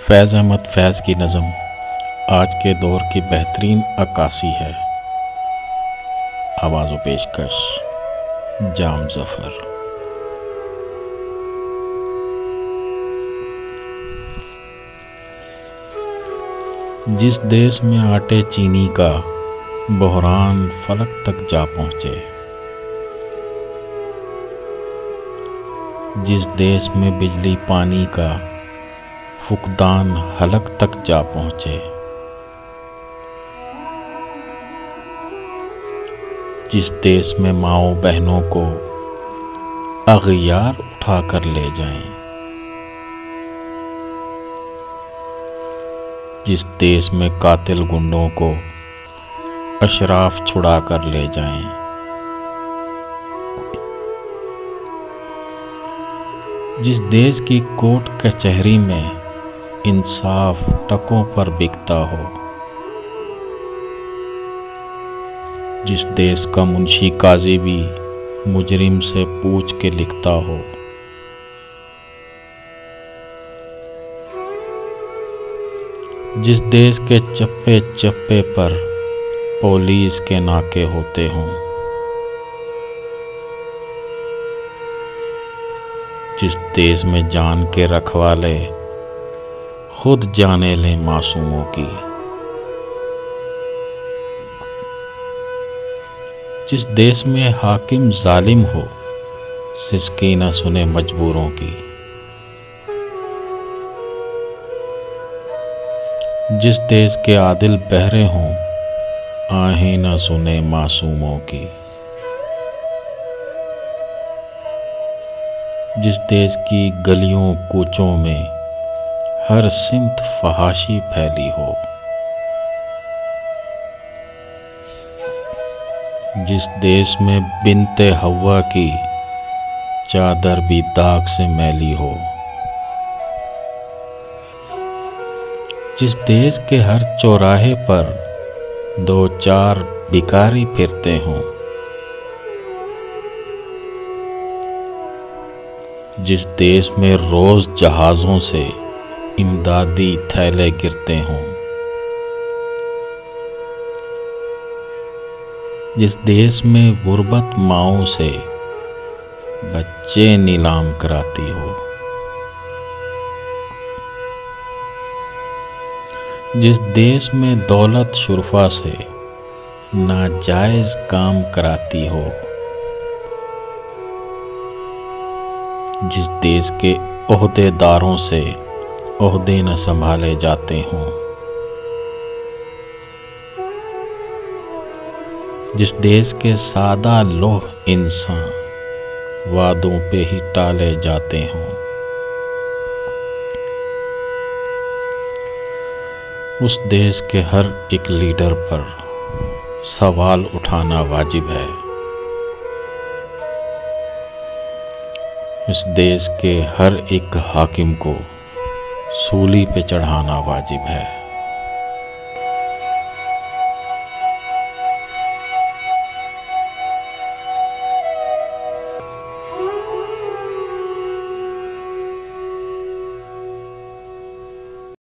फैज़ अहमद फैज़ की नज़म आज के दौर की बेहतरीन अक्कासी है। आवाज़ व पेशकश जाम ज़फ़र। जिस देश में आटे चीनी का बहरान फलक तक जा पहुँचे, जिस देश में बिजली पानी का फुकदान हलक तक जा पहुँचे, जिस देश में माओ बहनों को अग़ियार उठा कर ले जाएं, जिस देश में कातिल गुंडों को अशराफ छुड़ा कर ले जाएं, जिस देश की कोर्ट कचहरी में इंसाफ टकों पर बिकता हो, जिस देश का मुंशी काजी भी मुजरिम से पूछ के लिखता हो, जिस देश के चप्पे चप्पे पर पुलिस के नाके होते हों, जिस देश में जान के रखवाले खुद जाने लें मासूमों की, जिस देश में हाकिम जालिम हो सिसकी न सुने मजबूरों की, जिस देश के आदिल बहरे हों आहें न सुने मासूमों की, जिस देश की गलियों कूचों में हर सिमत फहाशी फैली हो, जिस देश में बिनते हव्वा की चादर भी दाग से मैली हो, जिस देश के हर चौराहे पर दो चार भिखारी फिरते हों, जिस देश में रोज जहाज़ों से इमदादी थैले गिरते हों, जिस देश में गुर्बत माओं से बच्चे नीलाम कराती हो, जिस देश में दौलत शुरफा से नाजायज़ काम कराती हो, जिस देश के ओहदेदारों से ओहदे न संभाले जाते हों, जिस देश के सादा लोह इंसान वादों पे ही टाले जाते हों, उस देश के हर एक लीडर पर सवाल उठाना वाजिब है। इस देश के हर एक हाकिम को सूली पे चढ़ाना वाजिब है।